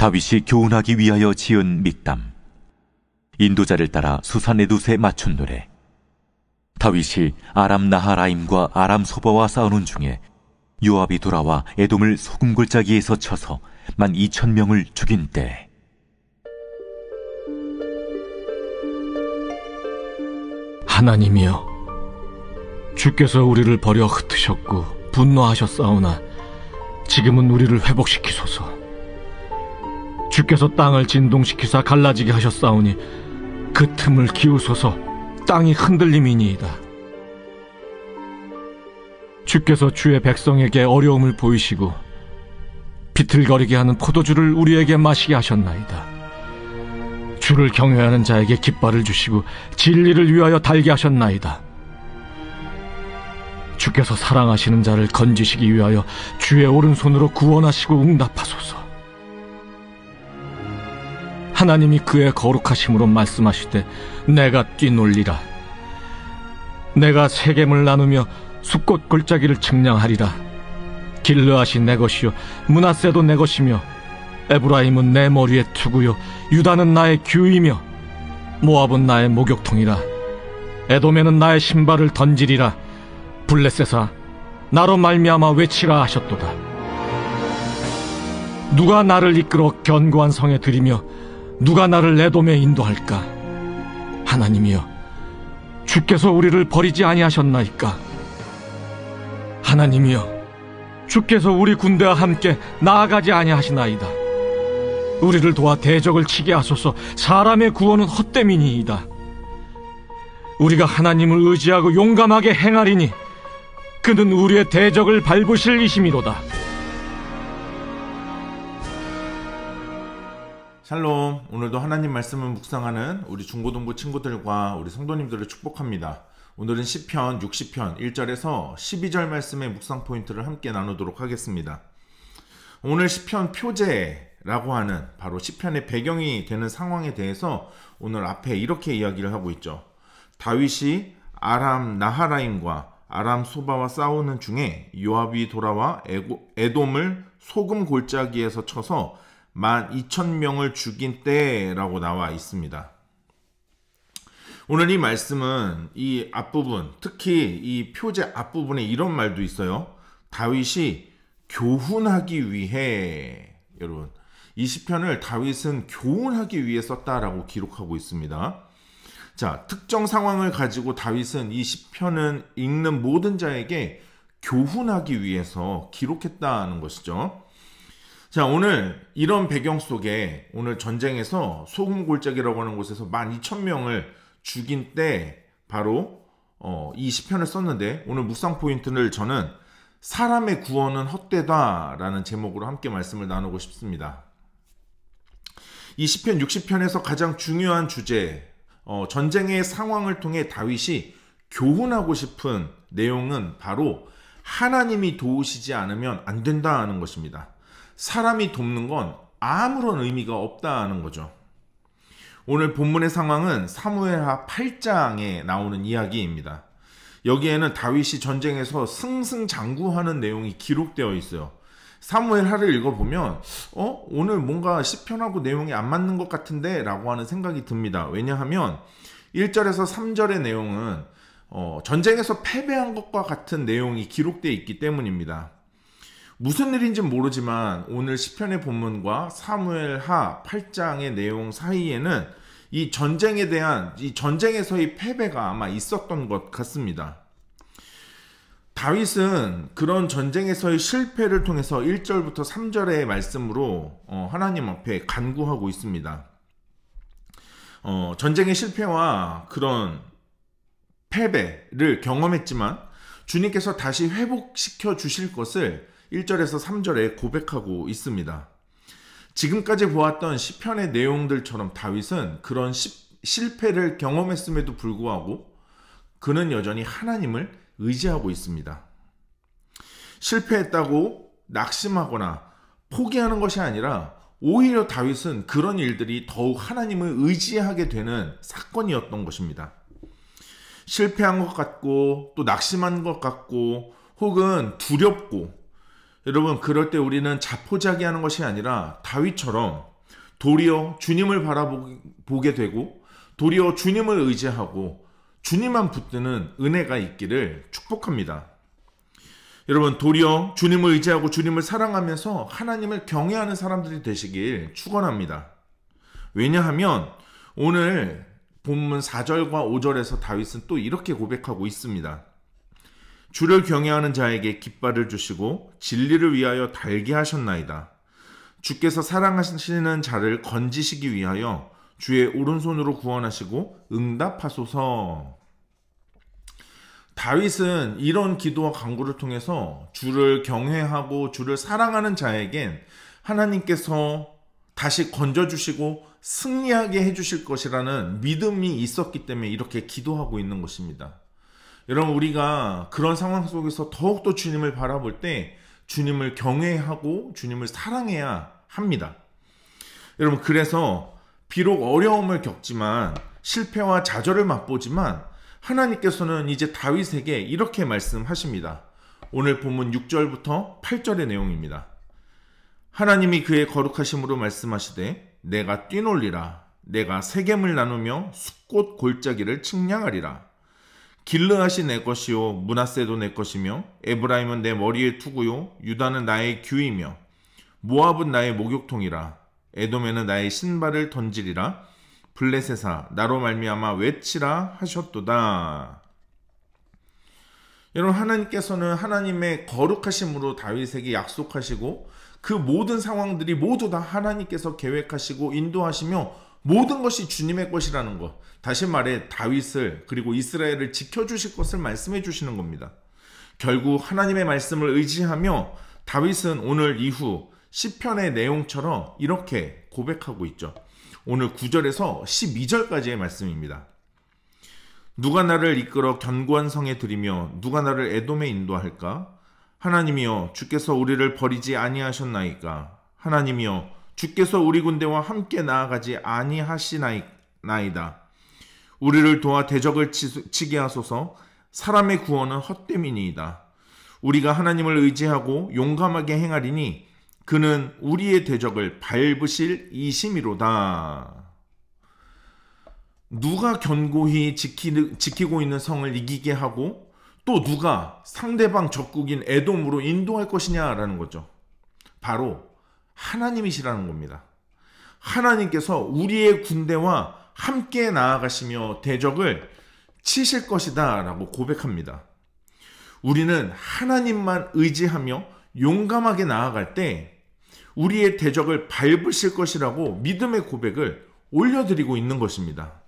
다윗이 교훈하기 위하여 지은 믹담. 인도자를 따라 수산에두세 맞춘 노래. 다윗이 아람 나하라임과 아람 소바와 싸우는 중에 요압이 돌아와 에돔을 소금골짜기에서 쳐서 12,000명을 죽인 때. 하나님이여, 주께서 우리를 버려 흩으셨고 분노하셨사오나 지금은 우리를 회복시키소서. 주께서 땅을 진동시키사 갈라지게 하셨사오니 그 틈을 기우소서. 땅이 흔들림이니이다. 주께서 주의 백성에게 어려움을 보이시고 비틀거리게 하는 포도주를 우리에게 마시게 하셨나이다. 주를 경외하는 자에게 깃발을 주시고 진리를 위하여 달게 하셨나이다. 주께서 사랑하시는 자를 건지시기 위하여 주의 오른손으로 구원하시고 응답하소서. 하나님이 그의 거룩하심으로 말씀하시되 내가 뛰놀리라. 내가 세겜을 나누며 숲꽃 골짜기를 측량하리라. 길르앗이 내 것이요 므낫세도 내 것이며 에브라임은 내 머리의 투구요 유다는 나의 규이며 모압은 나의 목욕통이라. 에돔에는 나의 신발을 던지리라. 블레셋아, 나로 말미암아 외치라 하셨도다. 누가 나를 이끌어 견고한 성에 들이며 누가 나를 에돔에 인도할까? 하나님이여, 주께서 우리를 버리지 아니하셨나이까? 하나님이여, 주께서 우리 군대와 함께 나아가지 아니하시나이다. 우리를 도와 대적을 치게 하소서. 사람의 구원은 헛됨이니이다. 우리가 하나님을 의지하고 용감하게 행하리니 그는 우리의 대적을 밟으실 이심이로다. 샬롬. 오늘도 하나님 말씀을 묵상하는 우리 중고등부 친구들과 우리 성도님들을 축복합니다. 오늘은 시편 60편 1절에서 12절 말씀의 묵상 포인트를 함께 나누도록 하겠습니다. 오늘 시편 표제라고 하는 바로 시편의 배경이 되는 상황에 대해서 오늘 앞에 이렇게 이야기를 하고 있죠. 다윗이 아람 나하라임과 아람 소바와 싸우는 중에 요압이 돌아와 에돔을 소금 골짜기에서 쳐서 12,000명을 죽인 때라고 나와 있습니다. 오늘 이 말씀은 이 앞부분, 특히 이 표제 앞부분에 이런 말도 있어요. 다윗이 교훈하기 위해, 여러분, 이 시편을 다윗은 교훈하기 위해 썼다라고 기록하고 있습니다. 자, 특정 상황을 가지고 다윗은 이 시편은 읽는 모든 자에게 교훈하기 위해서 기록했다는 것이죠. 자, 오늘 이런 배경 속에 오늘 전쟁에서 소금골짜기라고 하는 곳에서 12,000명을 죽인 때 바로 이 시편을 썼는데, 오늘 묵상 포인트를 저는 사람의 구원은 헛되다 라는 제목으로 함께 말씀을 나누고 싶습니다. 이 시편 60편에서 가장 중요한 주제, 전쟁의 상황을 통해 다윗이 교훈하고 싶은 내용은 바로 하나님이 도우시지 않으면 안 된다는 것입니다. 사람이 돕는 건 아무런 의미가 없다는 거죠. 오늘 본문의 상황은 사무엘하 8장에 나오는 이야기입니다. 여기에는 다윗이 전쟁에서 승승장구하는 내용이 기록되어 있어요. 사무엘하를 읽어보면 오늘 뭔가 시편하고 내용이 안 맞는 것 같은데 라고 하는 생각이 듭니다. 왜냐하면 1절에서 3절의 내용은 전쟁에서 패배한 것과 같은 내용이 기록되어 있기 때문입니다. 무슨 일인지는 모르지만 오늘 시편의 본문과 사무엘하 8장의 내용 사이에는 이 전쟁에 대한, 이 전쟁에서의 패배가 아마 있었던 것 같습니다. 다윗은 그런 전쟁에서의 실패를 통해서 1절부터 3절의 말씀으로 하나님 앞에 간구하고 있습니다. 전쟁의 실패와 그런 패배를 경험했지만 주님께서 다시 회복시켜 주실 것을 1절에서 3절에 고백하고 있습니다. 지금까지 보았던 시편의 내용들처럼 다윗은 그런 실패를 경험했음에도 불구하고 그는 여전히 하나님을 의지하고 있습니다. 실패했다고 낙심하거나 포기하는 것이 아니라 오히려 다윗은 그런 일들이 더욱 하나님을 의지하게 되는 사건이었던 것입니다. 실패한 것 같고 또 낙심한 것 같고 혹은 두렵고, 여러분, 그럴 때 우리는 자포자기하는 것이 아니라 다윗처럼 도리어 주님을 바라보게 되고 도리어 주님을 의지하고 주님만 붙드는 은혜가 있기를 축복합니다. 여러분, 도리어 주님을 의지하고 주님을 사랑하면서 하나님을 경외하는 사람들이 되시길 축원합니다. 왜냐하면 오늘 본문 4절과 5절에서 다윗은 또 이렇게 고백하고 있습니다. 주를 경외하는 자에게 깃발을 주시고 진리를 위하여 달게 하셨나이다. 주께서 사랑하시는 자를 건지시기 위하여 주의 오른손으로 구원하시고 응답하소서. 다윗은 이런 기도와 간구를 통해서 주를 경외하고 주를 사랑하는 자에겐 하나님께서 다시 건져주시고 승리하게 해주실 것이라는 믿음이 있었기 때문에 이렇게 기도하고 있는 것입니다. 여러분, 우리가 그런 상황 속에서 더욱더 주님을 바라볼 때 주님을 경외하고 주님을 사랑해야 합니다. 여러분, 그래서 비록 어려움을 겪지만 실패와 좌절을 맛보지만 하나님께서는 이제 다윗에게 이렇게 말씀하십니다. 오늘 본문 6절부터 8절의 내용입니다. 하나님이 그의 거룩하심으로 말씀하시되 내가 뛰놀리라. 내가 세겜을 나누며 숫꽃 골짜기를 측량하리라. 길르앗이 내 것이요 므낫세도 내 것이며 에브라임은 내 머리의 투구요 유다는 나의 규이며 모압은 나의 목욕통이라. 에돔에는 나의 신발을 던지리라. 블레셋아 나로 말미암아 외치라 하셨도다. 여러분, 하나님께서는 하나님의 거룩하심으로 다윗에게 약속하시고 그 모든 상황들이 모두 다 하나님께서 계획하시고 인도하시며 모든 것이 주님의 것이라는 것, 다시 말해 다윗을 그리고 이스라엘을 지켜주실 것을 말씀해 주시는 겁니다. 결국 하나님의 말씀을 의지하며 다윗은 오늘 이후 시편의 내용처럼 이렇게 고백하고 있죠. 오늘 9절에서 12절까지의 말씀입니다. 누가 나를 이끌어 견고한 성에 들이며 누가 나를 에돔에 인도할까? 하나님이여 주께서 우리를 버리지 아니하셨나이까? 하나님이여 주께서 우리 군대와 함께 나아가지 아니하시나이다. 우리를 도와 대적을 치게 하소서. 사람의 구원은 헛됨이니이다. 우리가 하나님을 의지하고 용감하게 행하리니 그는 우리의 대적을 밟으실 이심이로다. 누가 견고히 지키고 있는 성을 이기게 하고 또 누가 상대방 적국인 에돔으로 인도할 것이냐라는 거죠. 바로 하나님이시라는 겁니다. 하나님께서 우리의 군대와 함께 나아가시며 대적을 치실 것이다 라고 고백합니다. 우리는 하나님만 의지하며 용감하게 나아갈 때 우리의 대적을 밟으실 것이라고 믿음의 고백을 올려드리고 있는 것입니다.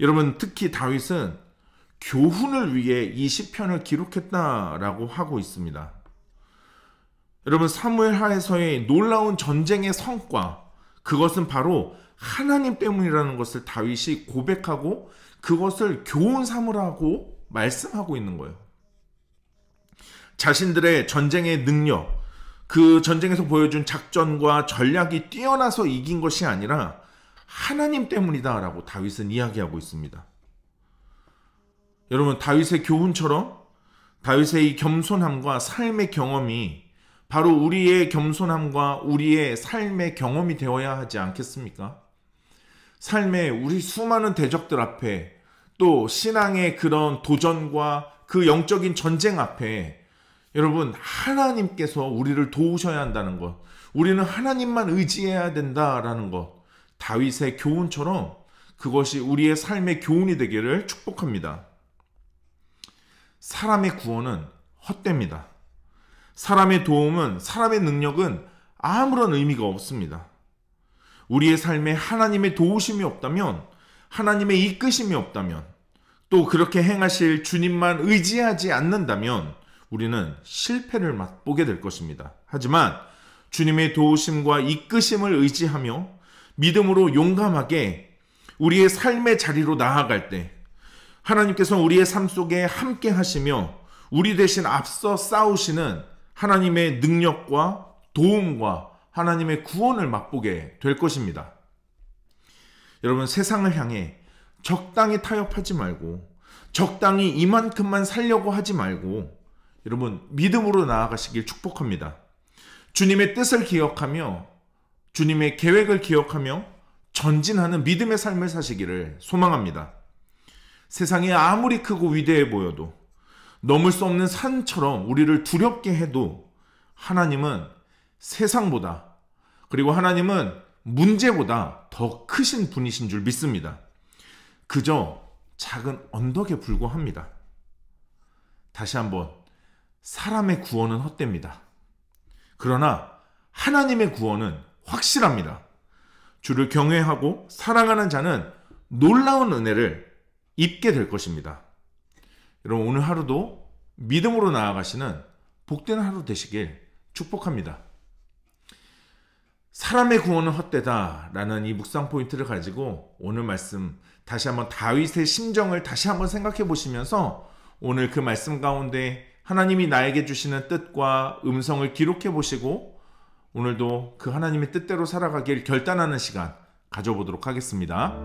여러분, 특히 다윗은 교훈을 위해 이 시편을 기록했다라고 하고 있습니다. 여러분, 사무엘 하에서의 놀라운 전쟁의 성과, 그것은 바로 하나님 때문이라는 것을 다윗이 고백하고 그것을 교훈 삼으라고 말씀하고 있는 거예요. 자신들의 전쟁의 능력, 그 전쟁에서 보여준 작전과 전략이 뛰어나서 이긴 것이 아니라 하나님 때문이다라고 다윗은 이야기하고 있습니다. 여러분, 다윗의 교훈처럼 다윗의 이 겸손함과 삶의 경험이 바로 우리의 겸손함과 우리의 삶의 경험이 되어야 하지 않겠습니까? 삶의 우리 수많은 대적들 앞에 또 신앙의 그런 도전과 그 영적인 전쟁 앞에 여러분, 하나님께서 우리를 도우셔야 한다는 것, 우리는 하나님만 의지해야 된다라는 것, 다윗의 교훈처럼 그것이 우리의 삶의 교훈이 되기를 축복합니다. 사람의 구원은 헛됩니다. 사람의 도움은, 사람의 능력은 아무런 의미가 없습니다. 우리의 삶에 하나님의 도우심이 없다면, 하나님의 이끄심이 없다면, 또 그렇게 행하실 주님만 의지하지 않는다면 우리는 실패를 맛보게 될 것입니다. 하지만 주님의 도우심과 이끄심을 의지하며 믿음으로 용감하게 우리의 삶의 자리로 나아갈 때 하나님께서 우리의 삶 속에 함께 하시며 우리 대신 앞서 싸우시는 하나님의 능력과 도움과 하나님의 구원을 맛보게 될 것입니다. 여러분, 세상을 향해 적당히 타협하지 말고 적당히 이만큼만 살려고 하지 말고 여러분, 믿음으로 나아가시길 축복합니다. 주님의 뜻을 기억하며 주님의 계획을 기억하며 전진하는 믿음의 삶을 사시기를 소망합니다. 세상이 아무리 크고 위대해 보여도, 넘을 수 없는 산처럼 우리를 두렵게 해도 하나님은 세상보다, 그리고 하나님은 문제보다 더 크신 분이신 줄 믿습니다. 그저 작은 언덕에 불과합니다. 다시 한번, 사람의 구원은 헛됩니다. 그러나 하나님의 구원은 확실합니다. 주를 경외하고 사랑하는 자는 놀라운 은혜를 입게 될 것입니다. 여러분, 오늘 하루도 믿음으로 나아가시는 복된 하루 되시길 축복합니다. 사람의 구원은 헛되다 라는 이 묵상 포인트를 가지고 오늘 말씀 다시 한번 다윗의 심정을 다시 한번 생각해 보시면서 오늘 그 말씀 가운데 하나님이 나에게 주시는 뜻과 음성을 기록해 보시고 오늘도 그 하나님의 뜻대로 살아가길 결단하는 시간 가져보도록 하겠습니다.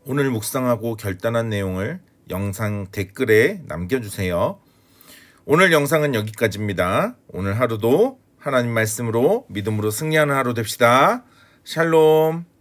오늘 묵상하고 결단한 내용을 영상 댓글에 남겨주세요. 오늘 영상은 여기까지입니다. 오늘 하루도 하나님 말씀으로 믿음으로 승리하는 하루 됩시다. 샬롬.